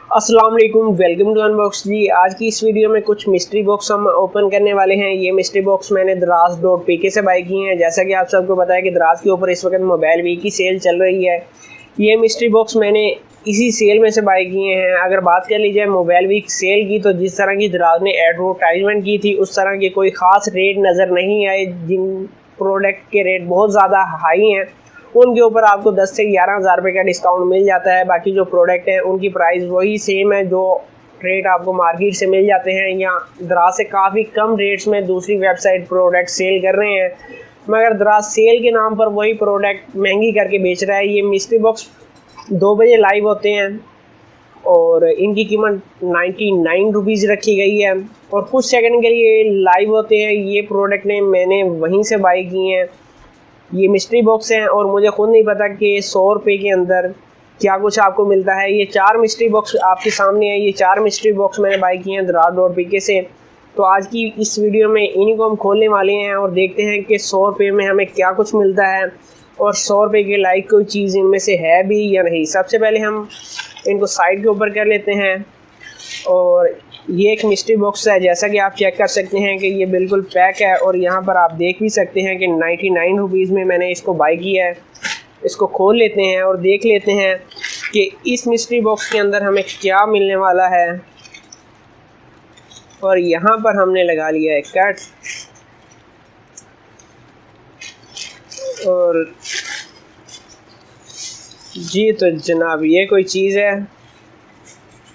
अस्सलाम वालेकुम, welcome to unbox जी। आज की इस वीडियो में कुछ मिस्ट्री बॉक्स हम ओपन करने वाले हैं। ये मिस्ट्री बॉक्स मैंने दराज.pk से बाई किए हैं। जैसा कि आप सबको पता है कि दराज के ऊपर इस वक्त मोबाइल वीक की सेल चल रही है। ये मिस्ट्री बॉक्स मैंने इसी सेल में से बाई किए हैं। अगर बात कर ली जाए मोबाइल वीक सेल की, तो जिस तरह की दराज ने एडवर्टाइजमेंट की थी उस तरह के कोई ख़ास रेट नज़र नहीं आए। जिन प्रोडक्ट के रेट बहुत ज़्यादा हाई हैं उनके ऊपर आपको 10 से 11,000 रुपये का डिस्काउंट मिल जाता है। बाकी जो प्रोडक्ट हैं उनकी प्राइस वही सेम है जो रेट आपको मार्केट से मिल जाते हैं। या दराज से काफ़ी कम रेट्स में दूसरी वेबसाइट प्रोडक्ट सेल कर रहे हैं, मगर दराज सेल के नाम पर वही प्रोडक्ट महंगी करके बेच रहा है। ये मिस्ट्री बॉक्स 2 बजे लाइव होते हैं और इनकी कीमत 99 रुपीज़ रखी गई है और कुछ सेकंड के लिए लाइव होते हैं। ये प्रोडक्ट ने मैंने वहीं से बाई किए हैं। ये मिस्ट्री बॉक्स हैं और मुझे ख़ुद नहीं पता कि 100 रुपये के अंदर क्या कुछ आपको मिलता है। ये 4 मिस्ट्री बॉक्स आपके सामने है। ये 4 मिस्ट्री बॉक्स मैंने बाई किए हैं दराज.pk से। तो आज की इस वीडियो में इन्हीं को हम खोलने वाले हैं और देखते हैं कि 100 रुपये में हमें क्या कुछ मिलता है और 100 रुपये के लाइक कोई चीज़ इनमें से है भी या नहीं। सबसे पहले हम इनको साइड के ऊपर कर लेते हैं। और ये एक मिस्ट्री बॉक्स है, जैसा कि आप चेक कर सकते हैं कि ये बिल्कुल पैक है और यहाँ पर आप देख भी सकते हैं कि 99 रुपीज़ में मैंने इसको बाई किया है। इसको खोल लेते हैं और देख लेते हैं कि इस मिस्ट्री बॉक्स के अंदर हमें क्या मिलने वाला है। और यहाँ पर हमने लगा लिया है कट। और जी तो जनाब ये कोई चीज़ है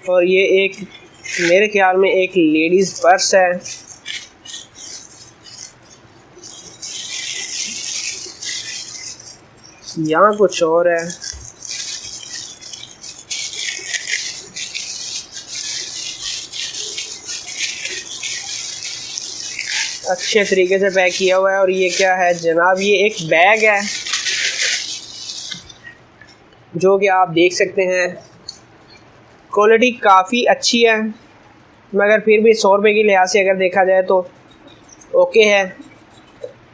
और ये एक मेरे ख्याल में एक लेडीज़ पर्स है। यहाँ कुछ और है। अच्छे तरीके से पैक किया हुआ है। और ये क्या है जनाब, ये एक बैग है जो कि आप देख सकते हैं क्वालिटी काफ़ी अच्छी है, मगर फिर भी 100 रुपये के लिहाज से अगर देखा जाए तो ओके है।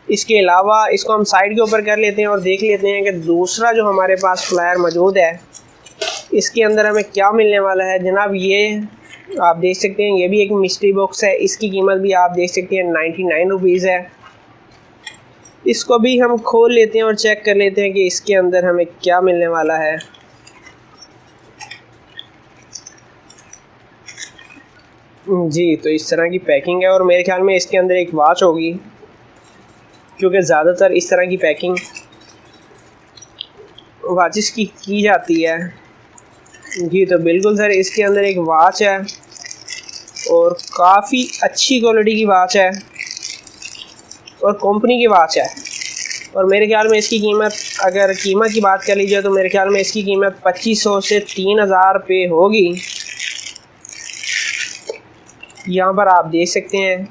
इसके अलावा इसको हम साइड के ऊपर कर लेते हैं और देख लेते हैं कि दूसरा जो हमारे पास फ्लायर मौजूद है इसके अंदर हमें क्या मिलने वाला है। जनाब ये आप देख सकते हैं, ये भी एक मिस्ट्री बॉक्स है। इसकी कीमत भी आप देख सकते हैं 99 रुपीज़ है। इसको भी हम खोल लेते हैं और चेक कर लेते हैं कि इसके अंदर हमें क्या मिलने वाला है। जी तो इस तरह की पैकिंग है और मेरे ख्याल में इसके अंदर एक वॉच होगी, क्योंकि ज़्यादातर इस तरह की पैकिंग वॉचेस की जाती है। जी तो बिल्कुल सर, इसके अंदर एक वॉच है और काफ़ी अच्छी क्वालिटी की वॉच है और कंपनी की वॉच है। और मेरे ख्याल में इसकी कीमत, अगर कीमत की बात कर ली जाए तो मेरे ख्याल में इसकी कीमत 2500 से 3000 रुपये होगी। यहाँ पर आप देख सकते हैं।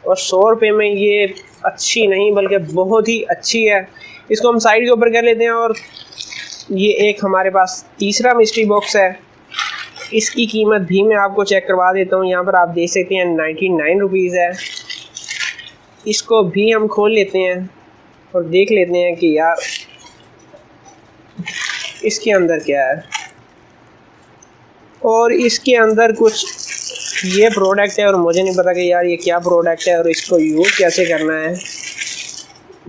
और 100 रुपये में ये अच्छी नहीं बल्कि बहुत ही अच्छी है। इसको हम साइड के ऊपर कर लेते हैं। और ये एक हमारे पास तीसरा मिस्ट्री बॉक्स है। इसकी कीमत भी मैं आपको चेक करवा देता हूँ। यहाँ पर आप देख सकते हैं 99 रुपीज़ है। इसको भी हम खोल लेते हैं और देख लेते हैं कि यार इसके अंदर क्या है। और इसके अंदर कुछ ये प्रोडक्ट है और मुझे नहीं पता कि यार ये क्या प्रोडक्ट है और इसको यूज़ कैसे करना है।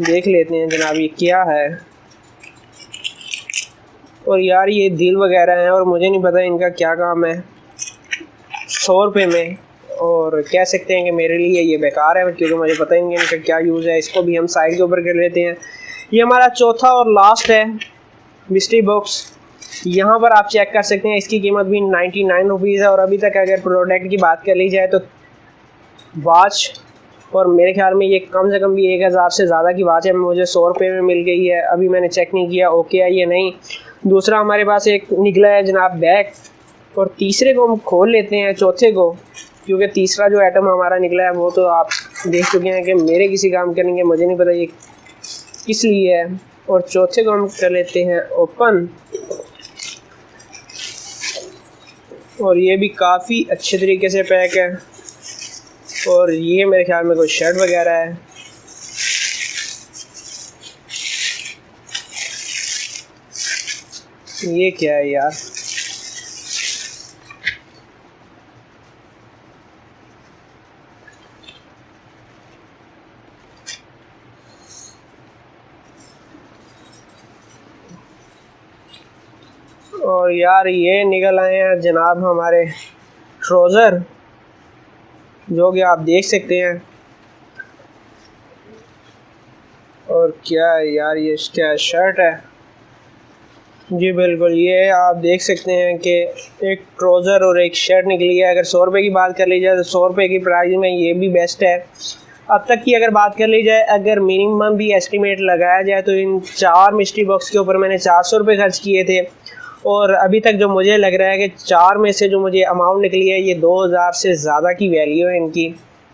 देख लेते हैं जनाब ये क्या है। और यार ये दिल वगैरह हैं और मुझे नहीं पता इनका क्या काम है। 100 रुपये में, और कह सकते हैं कि मेरे लिए ये बेकार है क्योंकि मुझे पता ही नहीं इनका क्या यूज़ है। इसको भी हम साइड के ऊपर कर लेते हैं। ये हमारा चौथा और लास्ट है मिस्ट्री बॉक्स। यहाँ पर आप चेक कर सकते हैं, इसकी कीमत भी 99 रुपीज़ है। और अभी तक अगर प्रोडक्ट की बात कर ली जाए तो वॉच, और मेरे ख्याल में ये कम से कम भी 1000 से ज़्यादा की वॉच है, मुझे 100 रुपये में मिल गई है। अभी मैंने चेक नहीं किया ओके है ये नहीं। दूसरा हमारे पास एक निकला है जनाब बैग। और तीसरे को हम खोल लेते हैं, चौथे को, क्योंकि तीसरा जो आइटम हमारा निकला है वो तो आप देख चुके हैं कि मेरे किसी काम करेंगे, मुझे नहीं पता ये किस लिए है। और चौथे को हम कर लेते हैं ओपन। और ये भी काफ़ी अच्छे तरीके से पैक है। और ये मेरे ख्याल में कोई शर्ट वगैरह है। ये क्या है यार, और यार ये निकल आए हैं जनाब हमारे ट्राउज़र, जो कि आप देख सकते हैं। और क्या है यार, ये क्या शर्ट है जी, बिल्कुल ये आप देख सकते हैं कि एक ट्राउज़र और एक शर्ट निकली है। अगर 100 रुपये की बात कर ली जाए तो 100 रुपये की प्राइस में ये भी बेस्ट है। अब तक की अगर बात कर ली जाए, अगर मिनिमम भी एस्टिमेट लगाया जाए तो इन 4 मिस्ट्री बॉक्स के ऊपर मैंने 400 रुपये खर्च किए थे। और अभी तक जो मुझे लग रहा है कि 4 में से जो मुझे अमाउंट निकली है ये 2000 से ज़्यादा की वैल्यू है इनकी।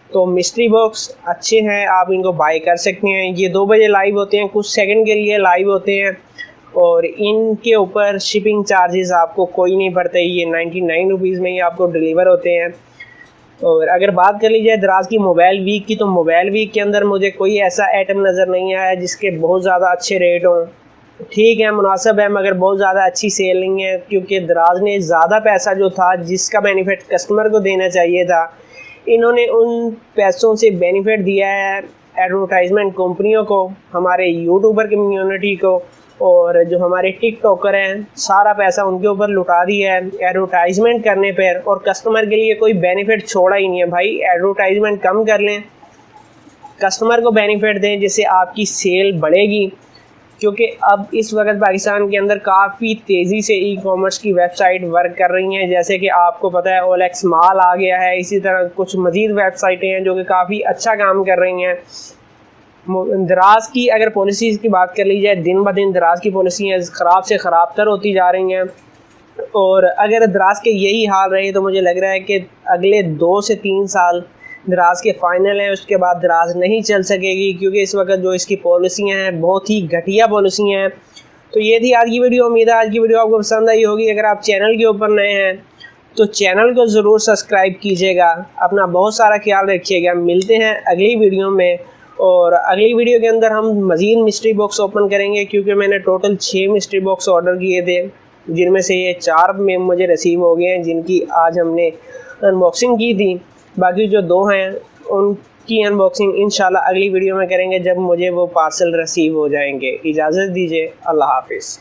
तो मिस्ट्री बॉक्स अच्छे हैं, आप इनको बाई कर सकते हैं। ये 2 बजे लाइव होते हैं, कुछ सेकंड के लिए लाइव होते हैं और इनके ऊपर शिपिंग चार्जेस आपको कोई नहीं पड़ते। ये 99 रुपीज़ में ही आपको डिलीवर होते हैं। और अगर बात कर ली जाए दराज की मोबाइल वीक की, तो मोबाइल वीक के अंदर मुझे कोई ऐसा आइटम नज़र नहीं आया जिसके बहुत ज़्यादा अच्छे रेट हों। ठीक है, मुनासिब है, मगर बहुत ज़्यादा अच्छी सेल नहीं है, क्योंकि दराज ने ज़्यादा पैसा जो था जिसका बेनिफिट कस्टमर को देना चाहिए था, इन्होंने उन पैसों से बेनिफिट दिया है एडवर्टाइजमेंट कंपनियों को, हमारे यूट्यूबर कम्युनिटी को, और जो हमारे टिकटॉकर हैं सारा पैसा उनके ऊपर लुटा दिया है एडवर्टाइजमेंट करने पर। और कस्टमर के लिए कोई बेनिफिट छोड़ा ही नहीं है। भाई एडवर्टाइजमेंट कम कर लें, कस्टमर को बेनिफिट दें, जिससे आपकी सेल बढ़ेगी। क्योंकि अब इस वक्त पाकिस्तान के अंदर काफ़ी तेज़ी से ई कॉमर्स की वेबसाइट वर्क कर रही हैं, जैसे कि आपको पता है OLX माल आ गया है। इसी तरह कुछ मज़ीद वेबसाइटें हैं जो कि काफ़ी अच्छा काम कर रही हैं। दराज की अगर पॉलिसीज़ की बात कर ली जाए, दिन ब दिन दराज की पॉलिसियाँ ख़राब से ख़राब तर होती जा रही हैं। और अगर दराज के यही हाल रहे तो मुझे लग रहा है कि अगले 2 से 3 साल दराज के फ़ाइनल हैं, उसके बाद दराज नहीं चल सकेगी, क्योंकि इस वक्त जो इसकी पॉलिसियाँ हैं बहुत ही घटिया पॉलिसियाँ हैं। तो ये थी आज की वीडियो। उम्मीद है आज की वीडियो आपको पसंद आई होगी। अगर आप चैनल के ऊपर नए हैं तो चैनल को ज़रूर सब्सक्राइब कीजिएगा। अपना बहुत सारा ख्याल रखिएगा। मिलते हैं अगली वीडियो में, और अगली वीडियो के अंदर हम मज़ीद मिस्ट्री बॉक्स ओपन करेंगे, क्योंकि मैंने टोटल 6 मिस्ट्री बॉक्स ऑर्डर किए थे, जिनमें से ये 4 में मुझे रिसीव हो गए हैं, जिनकी आज हमने अनबॉक्सिंग की थी। बाकी जो 2 हैं उनकी अनबॉक्सिंग इंशाल्लाह अगली वीडियो में करेंगे, जब मुझे वो पार्सल रिसीव हो जाएंगे। इजाज़त दीजिए, अल्लाह हाफिज़।